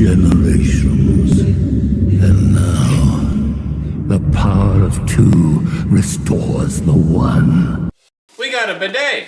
generations. And now, the power of two restores the one. We got a bidet.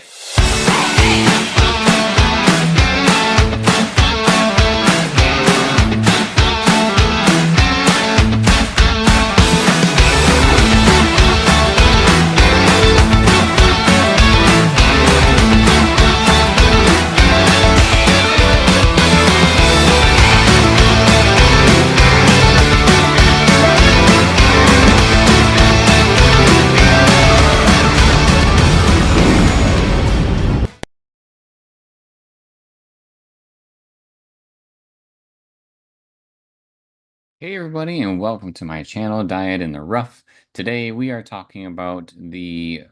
Hey everybody, and welcome to my channel, Dyad in the Rough. Today we are talking about the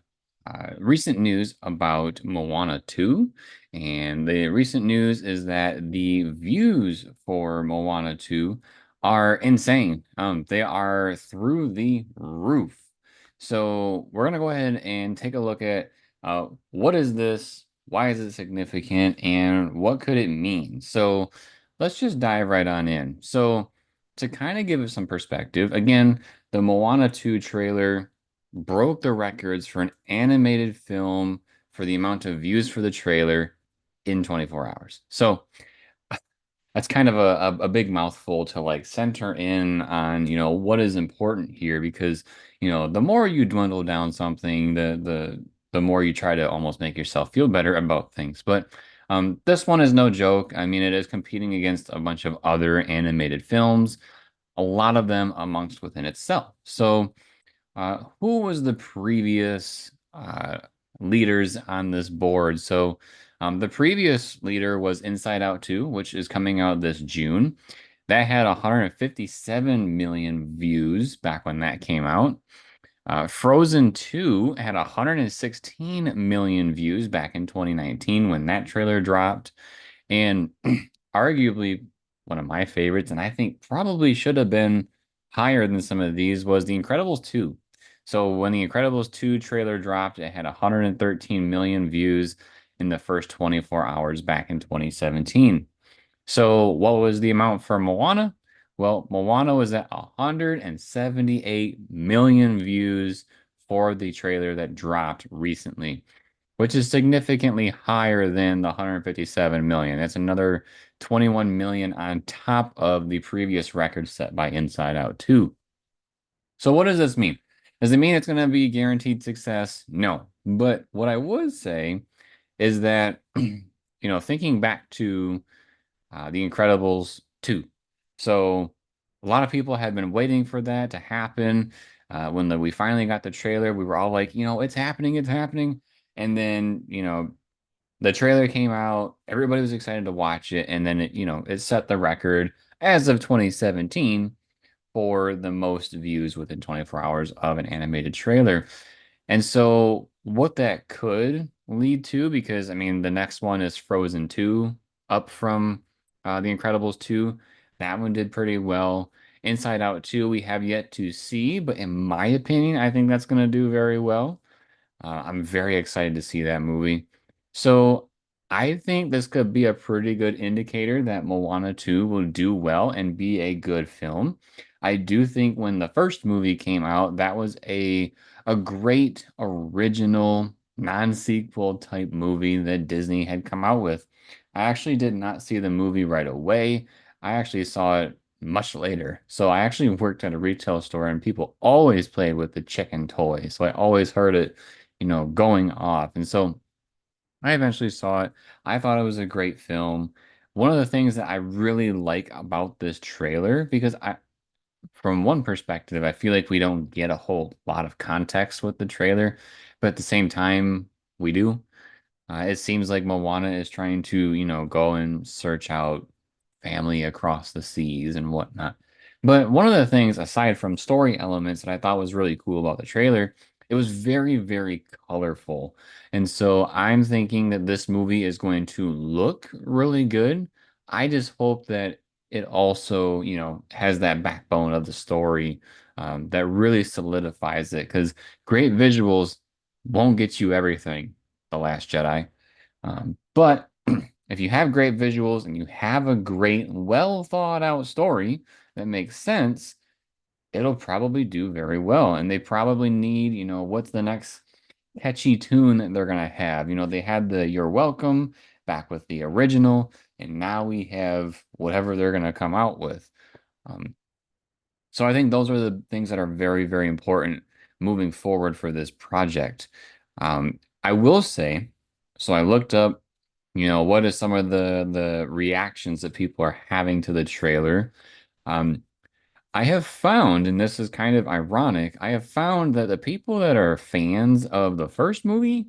recent news about Moana 2. And the recent news is that the views for Moana 2 are insane. They are through the roof. So we're going to go ahead and take a look at what is this, why is it significant, and what could it mean? So let's just dive right on in. So to kind of give it some perspective, again, the Moana 2 trailer broke the records for an animated film for the amount of views for the trailer in 24 hours. So that's kind of a big mouthful to like center in on, what is important here because, the more you dwindle down something, the more you try to almost make yourself feel better about things. But this one is no joke. I mean, it is competing against a bunch of other animated films, a lot of them amongst within itself. So who was the previous leaders on this board? So the previous leader was Inside Out 2, which is coming out this June. That had 157 million views back when that came out. Frozen 2 had 116 million views back in 2019 when that trailer dropped. And arguably one of my favorites, and I think probably should have been higher than some of these, was The Incredibles 2. So when The Incredibles 2 trailer dropped, it had 113 million views in the first 24 hours back in 2017. So what was the amount for Moana? Well, Moana was at 178 million views for the trailer that dropped recently, which is significantly higher than the 157 million. That's another 21 million on top of the previous record set by Inside Out 2. So what does this mean? Does it mean it's going to be guaranteed success? No. But what I would say is that, thinking back to The Incredibles 2. So a lot of people had been waiting for that to happen. When we finally got the trailer, we were all like, it's happening, it's happening. And then, the trailer came out, everybody was excited to watch it, and then it set the record as of 2017 for the most views within 24 hours of an animated trailer. And so what that could lead to, because I mean the next one is Frozen 2, up from The Incredibles 2. That one did pretty well. Inside Out 2, we have yet to see, but in my opinion, I think that's going to do very well. I'm very excited to see that movie. So I think this could be a pretty good indicator that Moana 2 will do well and be a good film. I do think when the first movie came out, that was a great original non-sequel type movie that Disney had come out with. I actually did not see the movie right away. I actually saw it much later. So I actually worked at a retail store and people always played with the chicken toy. So I always heard it, going off. And so I eventually saw it. I thought it was a great film. One of the things that I really like about this trailer, because from one perspective, I feel like we don't get a whole lot of context with the trailer, but at the same time, we do. It seems like Moana is trying to, go and search out family across the seas and whatnot. But one of the things, aside from story elements, that I thought was really cool about the trailer, it was very, very colorful. And so I'm thinking that this movie is going to look really good. I just hope that it also, has that backbone of the story that really solidifies it. Because great visuals won't get you everything, The Last Jedi. But if you have great visuals and you have a great, well thought out story that makes sense, it'll probably do very well. And they probably need, what's the next catchy tune that they're gonna have? They had the You're Welcome back with the original, and now we have whatever they're gonna come out with. Um, so I think those are the things that are very, very important moving forward for this project. I will say, so I looked up, what is some of the reactions that people are having to the trailer. Um, I have found, and this is kind of ironic, I have found that the people that are fans of the first movie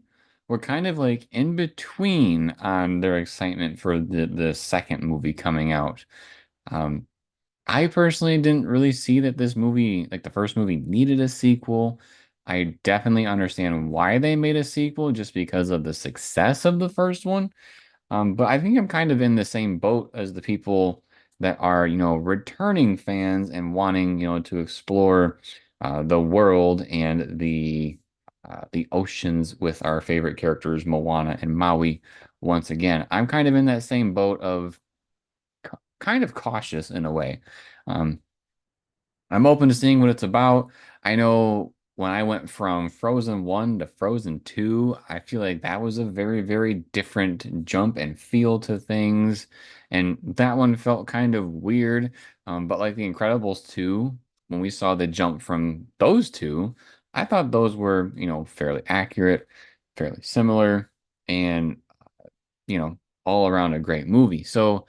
were kind of like in between on their excitement for the second movie coming out. Um, I personally didn't really see that this movie, like the first movie, needed a sequel. I definitely understand why they made a sequel just because of the success of the first one. But I think I'm kind of in the same boat as the people that are, returning fans and wanting, to explore the world and the oceans with our favorite characters, Moana and Maui. Once again, I'm kind of in that same boat of kind of cautious in a way. Um, I'm open to seeing what it's about. I know when I went from Frozen 1 to Frozen 2, I feel like that was a very, very different jump and feel to things. And that one felt kind of weird. But like The Incredibles 2, when we saw the jump from those two, I thought those were, fairly accurate, fairly similar, and, all around a great movie. So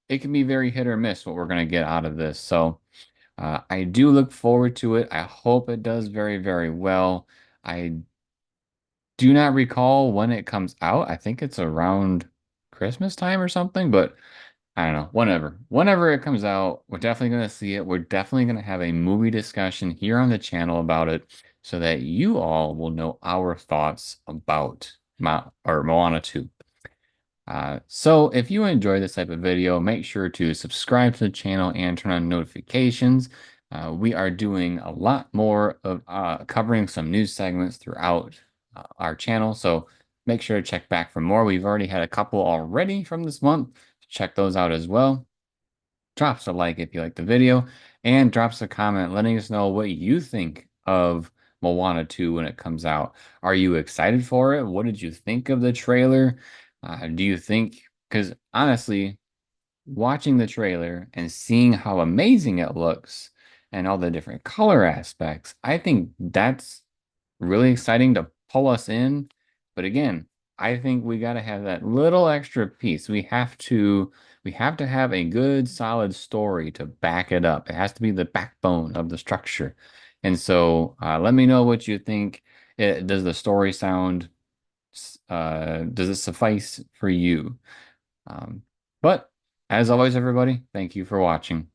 it can be very hit or miss what we're going to get out of this. So, I do look forward to it. I hope it does very, very well. I do not recall when it comes out. I think it's around Christmas time or something, but I don't know. Whenever. Whenever it comes out, we're definitely going to see it. We're definitely going to have a movie discussion here on the channel about it so that you all will know our thoughts about Moana 2. So if you enjoy this type of video, make sure to subscribe to the channel and turn on notifications. We are doing a lot more of covering some news segments throughout our channel, so make sure to check back for more. We've already had a couple already from this month. Check those out as well. Drops a like if you like the video, and drops a comment letting us know what you think of Moana 2 when it comes out. Are you excited for it? What did you think of the trailer? Do you think, because honestly, watching the trailer and seeing how amazing it looks and all the different color aspects, I think that's really exciting to pull us in. But again, I think we got to have that little extra piece. We have to have a good solid story to back it up. It has to be the backbone of the structure. And so, let me know what you think. Does the story sound does it suffice for you? Um, but as always, everybody, thank you for watching.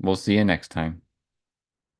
We'll see you next time.